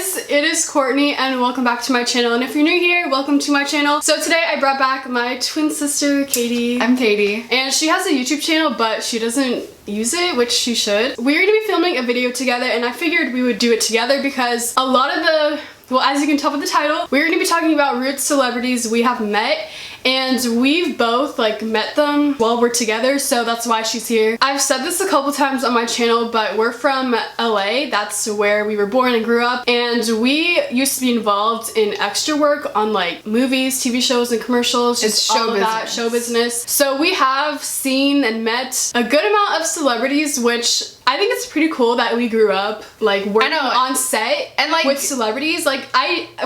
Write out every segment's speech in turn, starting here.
guys, it is Courtney and welcome back to my channel, and if you're new here, welcome to my channel. So today I brought back my twin sister, Katie. I'm Katie. And she has a YouTube channel, but she doesn't use it, which she should. We're gonna be filming a video together and I figured we would do it together because a lot of the, well, as you can tell from the title, we're gonna be talking about rich celebrities we have met, and we've both met them while we're together, so that's why she's here. I've said this a couple times on my channel, but we're from LA. That's where we were born and grew up, and we used to be involved in extra work on movies, TV shows, and commercials. It's show business. That show business. So we have seen and met a good amount of celebrities, which I think it's pretty cool that we grew up working on set and with celebrities.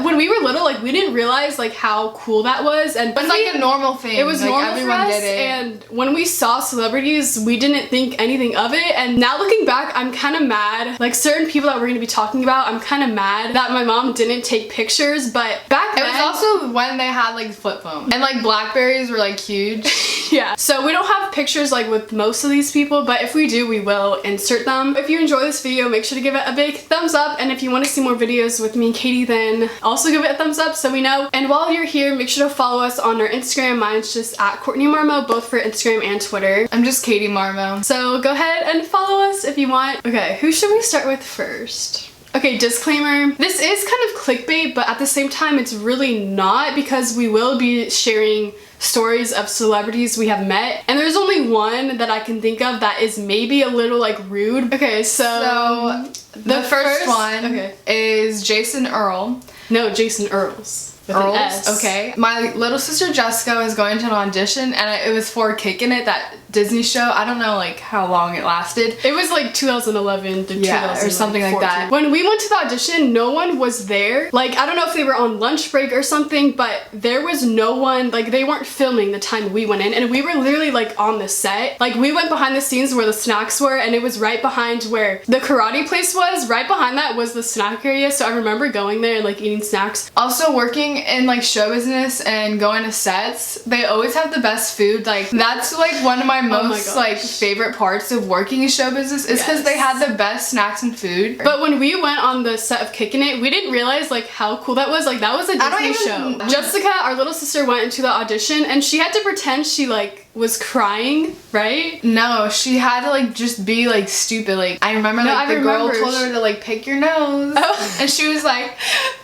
When we were little, we didn't realize how cool that was, and but it's a normal thing. It was normal everyone for us, did it. and when we saw celebrities, we didn't think anything of it. And now looking back, I'm kind of mad. Certain people that we're going to be talking about, I'm kind of mad that my mom didn't take pictures. But back then, it was also when they had flip phones and Blackberries were huge. Yeah. So we don't have pictures with most of these people, but if we do, we will insert them. If you enjoy this video, make sure to give it a big thumbs up, and if you want to see more videos with me and Katie, then also give it a thumbs up so we know. And while you're here, make sure to follow us on our Instagram. Mine's just at Courtney Marmo, both for Instagram and Twitter. I'm just Katie Marmo. So go ahead and follow us if you want. Okay, who should we start with first? Okay, disclaimer. This is kind of clickbait, but at the same time, it's really not, because we will be sharing stories of celebrities we have met, and there's only one that I can think of that is maybe a little rude. Okay, so the first one is Jason Earl. No, Jason Earls. With an S. Okay. My little sister Jessica was going to an audition, and it was for Kickin' It, that Disney show. I don't know how long it lasted. It was 2011 to 2014 or something like that. When we went to the audition, no one was there. I don't know if they were on lunch break or something, but there was no one. They weren't filming the time we went in, and we were literally on the set. We went behind the scenes where the snacks were, and it was right behind where the karate place was. Right behind that was the snack area, so I remember going there and eating snacks. Also, working in show business and going to sets, they always have the best food. That's one of my most favorite parts of working in show business is because they had the best snacks and food. But when we went on the set of Kickin' It, we didn't realize how cool that was. That was a Disney show. Jessica, our little sister, went into the audition and she had to pretend she was crying, right? No, she had to just be stupid. I remember the girl told her to pick your nose. Oh. And she was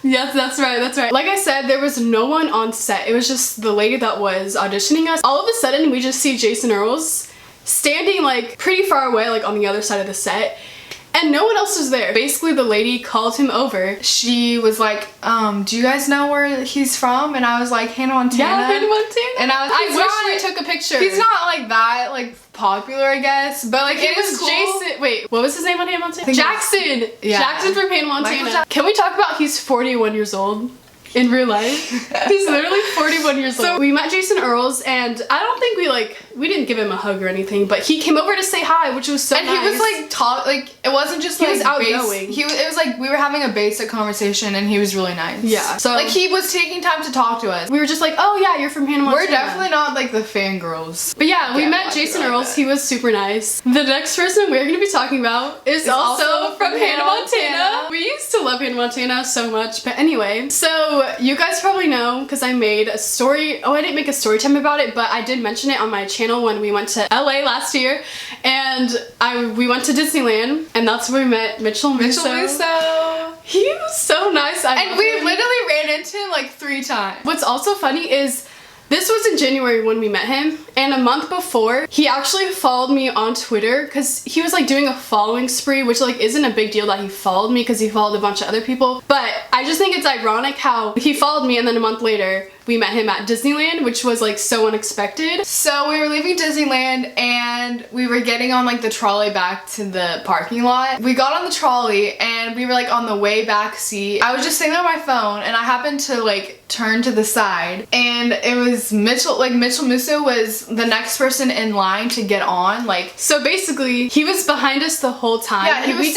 yes, that's right, that's right. Like I said, there was no one on set. It was just the lady that was auditioning us. All of a sudden, we just see Jason Earls standing pretty far away, on the other side of the set. And no one else was there. Basically, the lady called him over. She was do you guys know where he's from? And I was Hannah Montana. Yeah, Hannah Montana. And I wish we took a picture. He's not that popular, I guess. But it was cool. Jason. Wait, what was his name on Hannah Montana? Jackson. Yeah. Jackson from Hannah Montana. Can we talk about he's 41 years old? In real life. He's literally 41 years old. So we met Jason Earls, and I don't think we didn't give him a hug or anything, but he came over to say hi, which was so nice. And he was it wasn't just he was outgoing. It was we were having a basic conversation, and he was really nice. Yeah. So he was taking time to talk to us. We were just oh yeah, you're from Hannah Montana. We're definitely not the fangirls. But yeah, we met Jason Earls. He was super nice. The next person we're gonna be talking about is also from Hannah Montana. We used to love Hannah Montana so much. But anyway, so you guys probably know because I made a story. Oh, I didn't make a story time about it, but I did mention it on my channel when we went to LA last year, and we went to Disneyland, and that's where we met Mitch Musso. He was so nice. And we literally ran into him 3 times. What's also funny is this was in January when we met him, and a month before, he actually followed me on Twitter because he was doing a following spree, which isn't a big deal that he followed me because he followed a bunch of other people. But I just think it's ironic how he followed me and then a month later we met him at Disneyland, which was so unexpected. So we were leaving Disneyland and we were getting on the trolley back to the parking lot. We got on the trolley and we were on the way back seat. I was just sitting on my phone and I happened to turn to the side, and it was Mitchell Musso was the next person in line to get on. So basically he was behind us the whole time. Yeah, we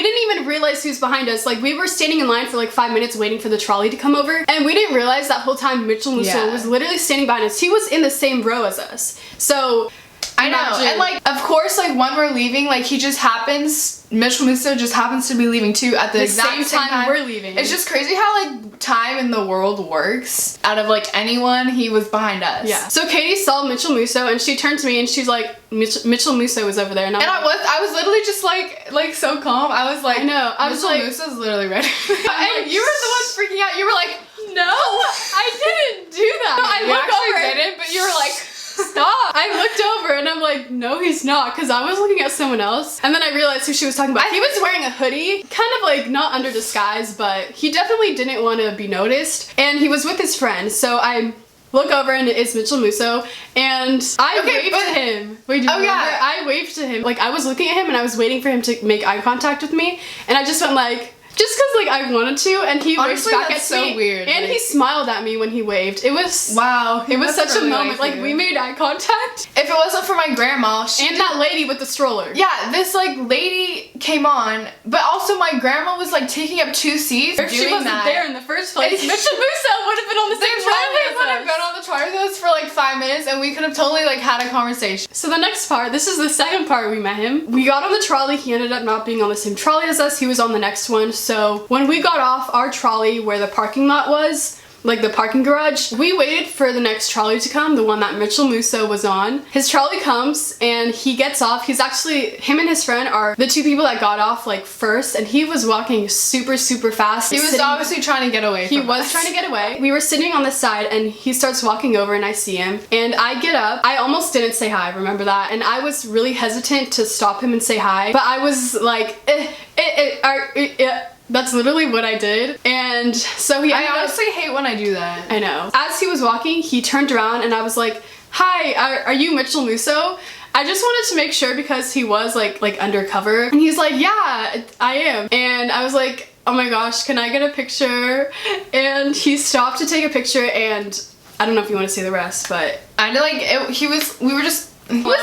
didn't even realize he was behind us. We were standing in line for 5 minutes waiting for the trolley to come over, and we didn't realize that whole time Mitchell Musso was literally standing behind us. He was in the same row as us. So I know, and like, of course, like when we're leaving, like Mitch Musso just happens to be leaving too at the exact same time we're leaving. It's just crazy how like time in the world works. Out of like anyone, he was behind us. Yeah. So Katie saw Mitchell Musso and she turned to me and she's like, Mitchell Musso was over there, and I was literally just like so calm. I was like, I know. I was like, Musso's literally ready. And you were the one freaking out. You were like, no, I didn't do that. No, I looked over. Didn't, but you were like, stop. I looked over and I'm like, no, he's not, because I was looking at someone else. And then I realized who she was talking about. He was wearing a hoodie, kind of like not under disguise, but he definitely didn't want to be noticed. And he was with his friend. So I look over and it's Mitchell Musso, and I waved to him. Wait, do you remember? Yeah. I waved to him. Like, I was looking at him and I was waiting for him to make eye contact with me, and I just went like, just because like I wanted to, and he waved back at me. Weird. And like, he smiled at me when he waved. It was wow. It was such really a moment. Like we made eye contact. If it wasn't for my grandma, that lady with the stroller. Yeah, this like lady came on, but also my grandma was like taking up 2 seats. If she wasn't there in the first place, Mitchell Musso would have been on the same trolley as us. Would have been on the trolley with us for like 5 minutes, and we could have totally like had a conversation. So the next part, this is the second part we met him. We got on the trolley. He ended up not being on the same trolley as us. He was on the next one. So when we got off our trolley where the parking lot was, like the parking garage, we waited for the next trolley to come, the one that Mitchell Musso was on. His trolley comes and he gets off. He's actually, him and his friend are the 2 people that got off like first, and he was walking super fast. He was obviously trying to get away from us. He was trying to get away. We were sitting on the side and he starts walking over and I see him, and I get up. I almost didn't say hi, remember that? And I was really hesitant to stop him and say hi, but I was like, that's literally what I did. And so I honestly hate when I do that. I know. As he was walking, he turned around and I was like, hi, are you Mitchell Musso? I just wanted to make sure because he was like undercover. And he's like, yeah, I am. And I was like, oh my gosh, can I get a picture? And he stopped to take a picture, and I don't know if you want to see the rest, but I know, like, he was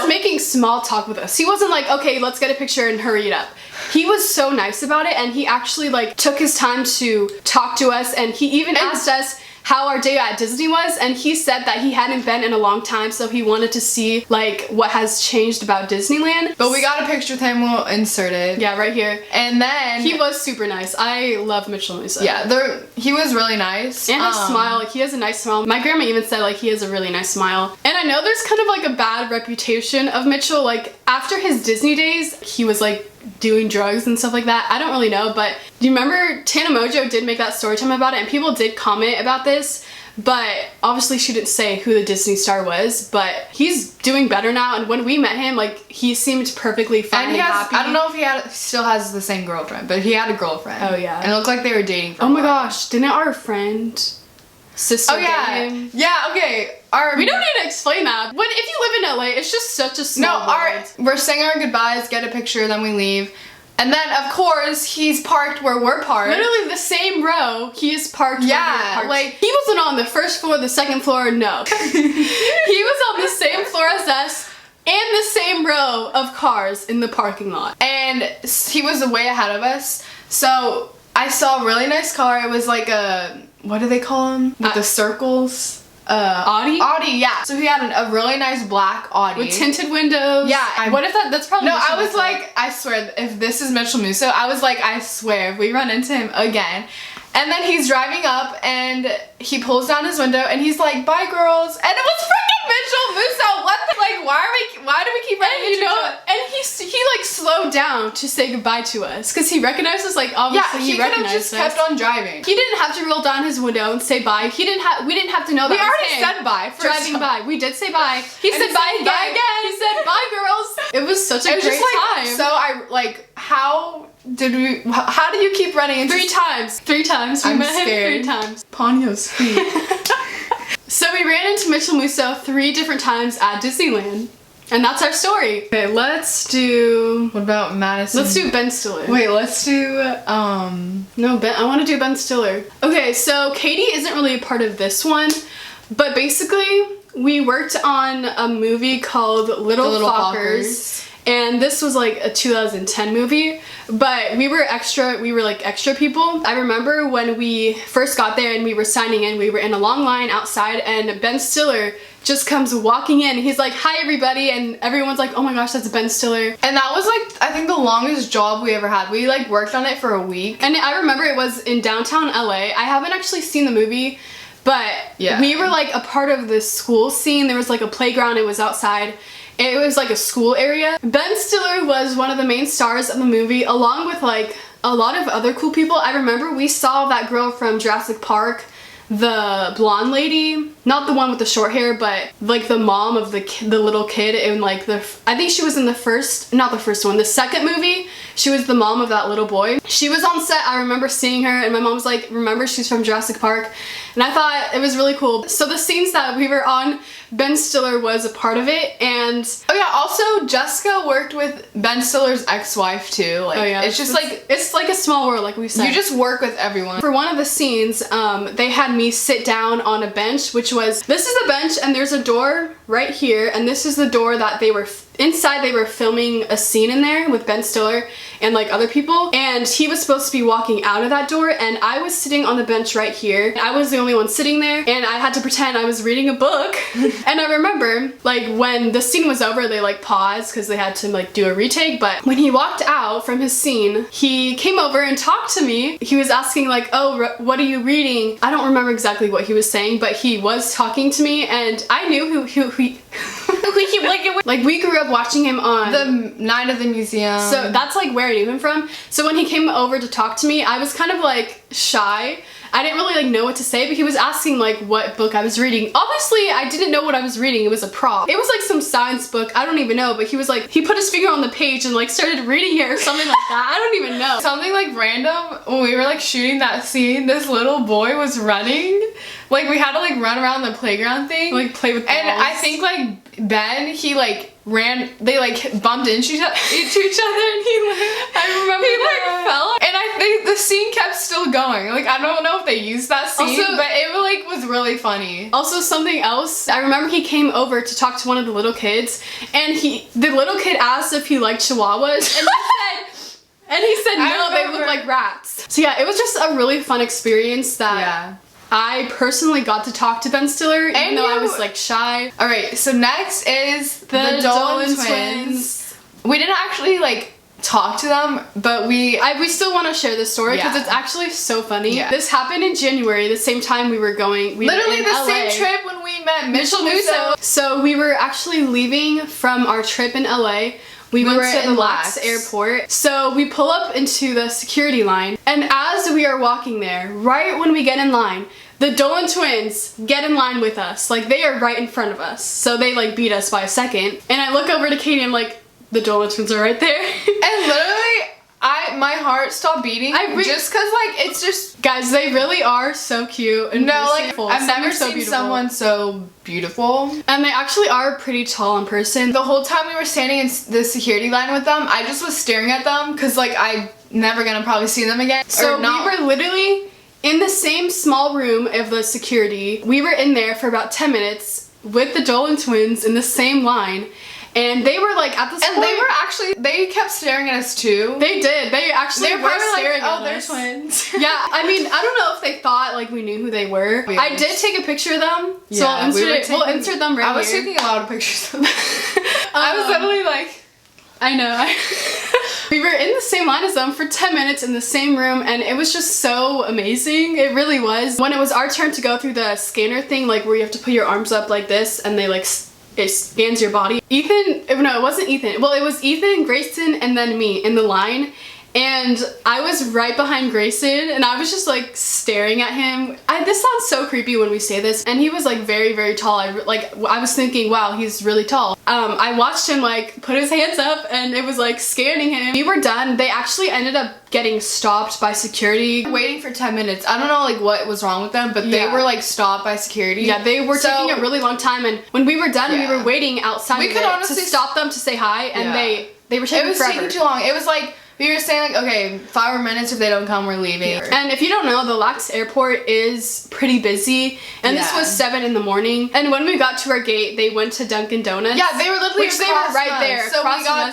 making small talk with us. He wasn't like, okay, let's get a picture and hurry it up. He was so nice about it, and he actually like took his time to talk to us, and he even asked us how our day at Disney was, and he said that he hadn't been in a long time, so he wanted to see like what has changed about Disneyland. But we got a picture with him, we'll insert it. Yeah, right here. And then he was super nice. I love Mitchell Musso. Yeah, he was really nice. And his smile, like he has a nice smile. My grandma even said like he has a really nice smile. And I know there's kind of like a bad reputation of Mitchell. Like after his Disney days, he was like doing drugs and stuff like that. I don't really know, but do you remember Tana Mojo did make that story time about it, and people did comment about this, but obviously she didn't say who the Disney star was, but he's doing better now, and when we met him, like he seemed perfectly fine and happy. I don't know if he still has the same girlfriend, but he had a girlfriend. Oh yeah. And it looked like they were dating for a while. my gosh, didn't our friend sister date him? Yeah, okay. We don't need to explain that. When if you live in LA, it's just such a small world. We're saying our goodbyes, get a picture, then we leave. And then, of course, he's parked where we're parked. Literally the same row. He is parked where we're parked. Like, he wasn't on the first floor, the second floor, no. He was on the same floor as us and the same row of cars in the parking lot. And he was way ahead of us. So I saw a really nice car. It was like a, what do they call them? With the circles? Audi? Audi, yeah. So he had a really nice black Audi. With tinted windows. Yeah. What if that's probably No, I was like, I swear, if this is Mitchell Musso, I was like, I swear, if we run into him again. And then he's driving up and he pulls down his window and he's like, bye girls. And it was freaking Mitchell Musso. What the, like, why do we keep running into each other? And he like slowed down to say goodbye to us because he recognized us, like obviously he recognized us. He could have just kept on driving. He didn't have to roll down his window and say bye. We didn't have to know that. We already said bye. Driving by. We did say bye. He said bye again. He said bye girls. It was such a great time. So how do you keep running into 3 times. 3 times. We met him 3 times. Ponyo's feet. So we ran into Mitchell Musso 3 different times at Disneyland. And that's our story. Okay, let's do... What about Madison? Let's do Ben Stiller. Wait, let's do, No, I want to do Ben Stiller. Okay, so Katie isn't really a part of this one, but basically, we worked on a movie called Little Fockers. And this was like a 2010 movie, but we were like extra people. I remember when we first got there and we were signing in, we were in a long line outside, and Ben Stiller just comes walking in. He's like, hi everybody, and everyone's like, oh my gosh, that's Ben Stiller. And that was like, I think the longest job we ever had. We like worked on it for a week. And I remember it was in downtown LA. I haven't actually seen the movie, but we were like a part of this school scene. There was like a playground, it was outside. It was like a school area. Ben Stiller was one of the main stars of the movie, along with like a lot of other cool people. I remember we saw that girl from Jurassic Park, the blonde lady, not the one with the short hair, but like the mom of the little kid in like I think she was in the second movie. She was the mom of that little boy. She was on set. I remember seeing her, and my mom was like, remember, she's from Jurassic Park. And I thought it was really cool. So the scenes that we were on, Ben Stiller was a part of it. And oh yeah, also Jessica worked with Ben Stiller's ex-wife too. Like, it's just it's like a small world, like we said. You just work with everyone. For one of the scenes, they had me sit down on a bench, which was, this is a bench and there's a door right here, and this is the door that they were inside. They were filming a scene in there with Ben Stiller and like other people, and he was supposed to be walking out of that door, and I was sitting on the bench right here. I was the only one sitting there, and I had to pretend I was reading a book. And I remember like when the scene was over, they like paused because they had to like do a retake, but when he walked out from his scene, he came over and talked to me. He was asking like, oh, what are you reading? I don't remember exactly what he was saying, but he was talking to me, and I knew who he like we grew up watching him on the Night of the Museum. So that's like where I knew him from. So when he came over to talk to me, I was kind of like shy. I didn't really like know what to say, but he was asking like what book I was reading. Obviously, I didn't know what I was reading. It was a prop. It was like some science book. I don't even know, but he was like, he put his finger on the page and like started reading it or something like that. I don't even know. Something like random, when we were like shooting that scene, this little boy was running. Like we had to like run around the playground thing. Like play with balls. And I think like Ben, he like ran, they like bumped into each other and he like, I remember he like fell. And I think the scene kept still going. Like I don't know if they used that scene, also, but it like was really funny. Also something else, I remember he came over to talk to one of the little kids, and the little kid asked if he liked chihuahuas, and he said no, they look like rats. So yeah, it was just a really fun experience that I personally got to talk to Ben Stiller, even though I was like shy. Alright, so next is the Dolan Twins. We didn't actually like talk to them, but we still want to share this story because it's actually so funny. Yeah. This happened in January, the same time we were going. Literally the same trip when we met Mitch Musso. So we were actually leaving from our trip in LA. We went to the LAX airport. So we pull up into the security line, and as we are walking there, right when we get in line, the Dolan Twins get in line with us. Like they are right in front of us. So they like beat us by a second. And I look over to Katie and I'm like, the Dolan Twins are right there. And literally, my heart stopped beating just cause like it's just, guys, they really are so cute. And I've never seen someone so beautiful. And they actually are pretty tall in person. The whole time we were standing in the security line with them, I just was staring at them because like I'm never gonna probably see them again. So we were literally in the same small room of the security. We were in there for about 10 minutes with the Dolan Twins in the same line. And they were like at this point, they kept staring at us too. They did. They actually were staring at us. Oh, they're twins. Yeah, I mean, I don't know if they thought like we knew who they were. I did take a picture of them, so I'll insert them right here. I was taking a lot of pictures of them. I was literally like, I know. We were in the same line as them for 10 minutes in the same room, and it was just so amazing. It really was. When it was our turn to go through the scanner thing, like where you have to put your arms up like this, and they like it scans your body. No, it wasn't Ethan. Well, it was Ethan, Grayson, and then me in the line. And I was right behind Grayson, and I was just like staring at him. This sounds so creepy when we say this. And he was like very, very tall. I was thinking, wow, he's really tall. I watched him like put his hands up, and it was like scanning him. We were done. They actually ended up getting stopped by security. Waiting for 10 minutes. I don't know like what was wrong with them, but they were like stopped by security. Yeah, they were taking a really long time, and when we were done, we were waiting outside to stop them to say hi, and they were taking forever. It was taking too long. It was like, we were saying like, okay, 5 more minutes, if they don't come, we're leaving. And if you don't know, the LAX airport is pretty busy, and this was 7 in the morning. And when we got to our gate, they went to Dunkin' Donuts. Yeah, they were literally right there. So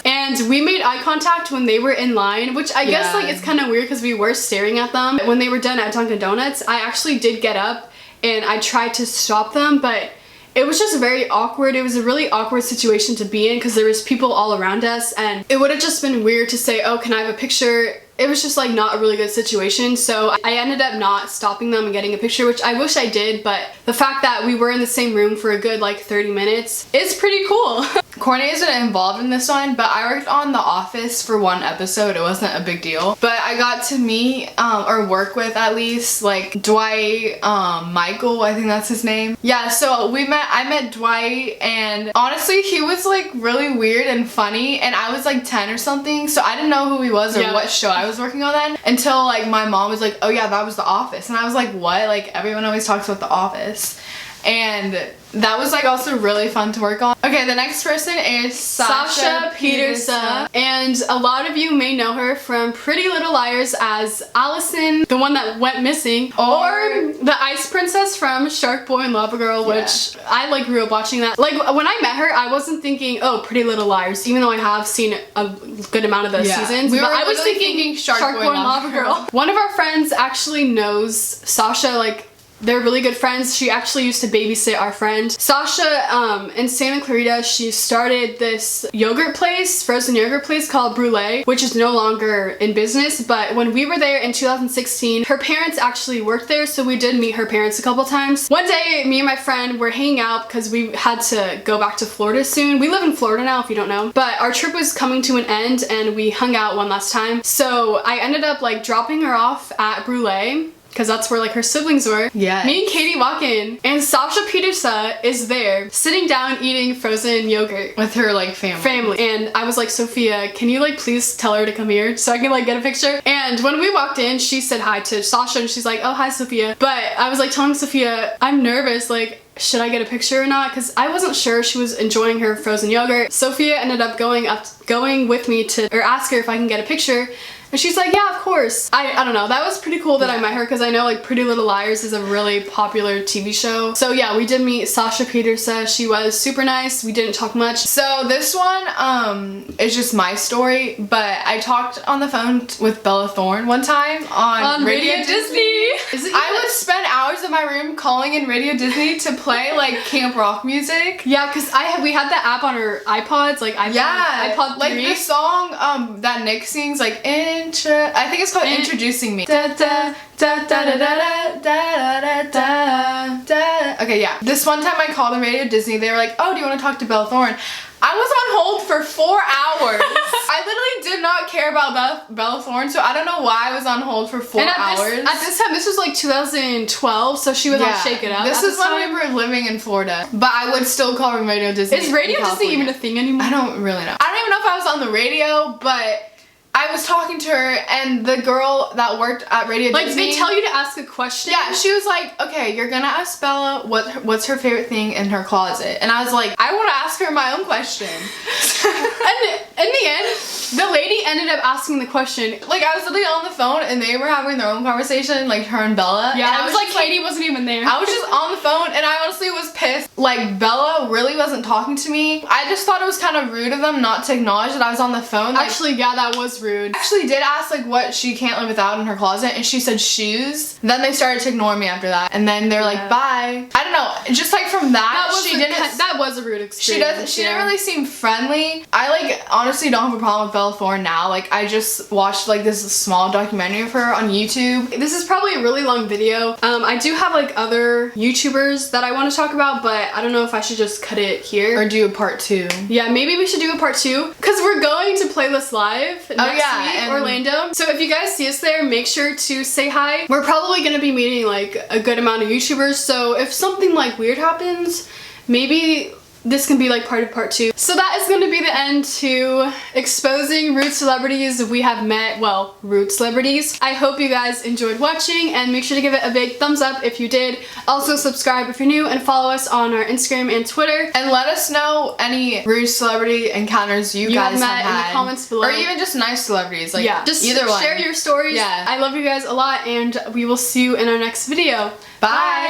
and we made eye contact when they were in line, which I guess like it's kind of weird because we were staring at them. When they were done at Dunkin' Donuts, I actually did get up and I tried to stop them, but it was just very awkward. It was a really awkward situation to be in because there was people all around us, and it would have just been weird to say, oh, can I have a picture? It was just like not a really good situation, so I ended up not stopping them and getting a picture, which I wish I did, but the fact that we were in the same room for a good like 30 minutes is pretty cool. Courtney isn't involved in this one, but I worked on The Office for one episode. It wasn't a big deal, but I got to meet or work with at least like Dwight, Michael, I think that's his name. Yeah, so I met Dwight, and honestly he was like really weird and funny, and I was like 10 or something, so I didn't know who he was or what show I was working on then, until like my mom was like, oh yeah, that was The Office, and I was like, what? Like everyone always talks about The Office. And that was like also really fun to work on. Okay, the next person is Sasha Petersa. And a lot of you may know her from Pretty Little Liars as Allison, the one that went missing, or the Ice Princess from Shark Boy and Lava Girl, which I like grew up watching that. Like when I met her, I wasn't thinking, oh, Pretty Little Liars, even though I have seen a good amount of those seasons. But I was thinking Shark Boy and Lava Girl. One of our friends actually knows Sasha, like they're really good friends. She actually used to babysit our friend. Sasha, in Santa Clarita, she started this yogurt place, frozen yogurt place called Brulee, which is no longer in business, but when we were there in 2016, her parents actually worked there, so we did meet her parents a couple times. One day, me and my friend were hanging out because we had to go back to Florida soon. We live in Florida now, if you don't know, but our trip was coming to an end and we hung out one last time. So I ended up like dropping her off at Brulee, because that's where like her siblings were. Yeah. Me and Katie walk in, and Sasha Petersa is there sitting down eating frozen yogurt with her like family. And I was like, Sophia, can you like please tell her to come here so I can like get a picture? And when we walked in, she said hi to Sasha, and she's like, oh, hi, Sophia. But I was like telling Sophia, I'm nervous, like, should I get a picture or not? Because I wasn't sure she was enjoying her frozen yogurt. Sophia ended up going with me to, or ask her if I can get a picture. And she's like, yeah, of course. I don't know. That was pretty cool that I met her, because I know like Pretty Little Liars is a really popular TV show. So yeah, we did meet Sasha Petersa. She was super nice. We didn't talk much. So this one is just my story, but I talked on the phone with Bella Thorne one time on Radio Disney. I would spend hours in my room calling in Radio Disney to play like camp rock music. Yeah, because we had that app on our iPods, like iPod 3. Like the song that Nick sings, like I think it's called Introducing Me. Da, da, da, da, da, da, da, da, da. Okay, yeah. This one time I called on Radio Disney, they were like, oh, do you want to talk to Bella Thorne? I was on hold for 4 hours. I literally did not care about Bella Thorne, so I don't know why I was on hold for 4 hours. At this time, this was like 2012, so she was on Shake It Up. This is when we were living in Florida, but I would still call her Radio Disney. Is Radio Disney even a thing anymore? I don't really know. I don't even know if I was on the radio, but I was talking to her, and the girl that worked at Radio Disney, like, they tell you to ask a question? Yeah, she was like, okay, you're gonna ask Bella what's her favorite thing in her closet. And I was like, I want to ask her my own question. And in the end, the lady ended up asking the question. Like, I was literally on the phone, and they were having their own conversation, like her and Bella. Yeah, and I was like, Katie wasn't even there. I was just on the phone, and I honestly was pissed. Like, Bella really wasn't talking to me. I just thought it was kind of rude of them not to acknowledge that I was on the phone. Like, actually, yeah, that was rude. I actually did ask like what she can't live without in her closet, and she said shoes. Then they started to ignore me after that, and then they're like, bye. I don't know, just like from that was a rude experience. She didn't really seem friendly. I like honestly don't have a problem with Bella Thorne now. Like, I just watched like this small documentary of her on YouTube. This is probably a really long video. I do have like other YouTubers that I want to talk about, but I don't know if I should just cut it here or do a part 2. Yeah, maybe we should do a part 2, because we're going to Playlist Live next week, Orlando. So if you guys see us there, make sure to say hi. We're probably gonna be meeting like a good amount of YouTubers, so if something like weird happens, maybe this can be like part of part 2. So that is going to be the end to exposing rude celebrities we have met. Well, rude celebrities. I hope you guys enjoyed watching, and make sure to give it a big thumbs up if you did. Also subscribe if you're new, and follow us on our Instagram and Twitter. And let us know any rude celebrity encounters you guys have had in the comments below. Or even just nice celebrities. Like, yeah, just either one. Share your stories. Yeah. I love you guys a lot, and we will see you in our next video. Bye.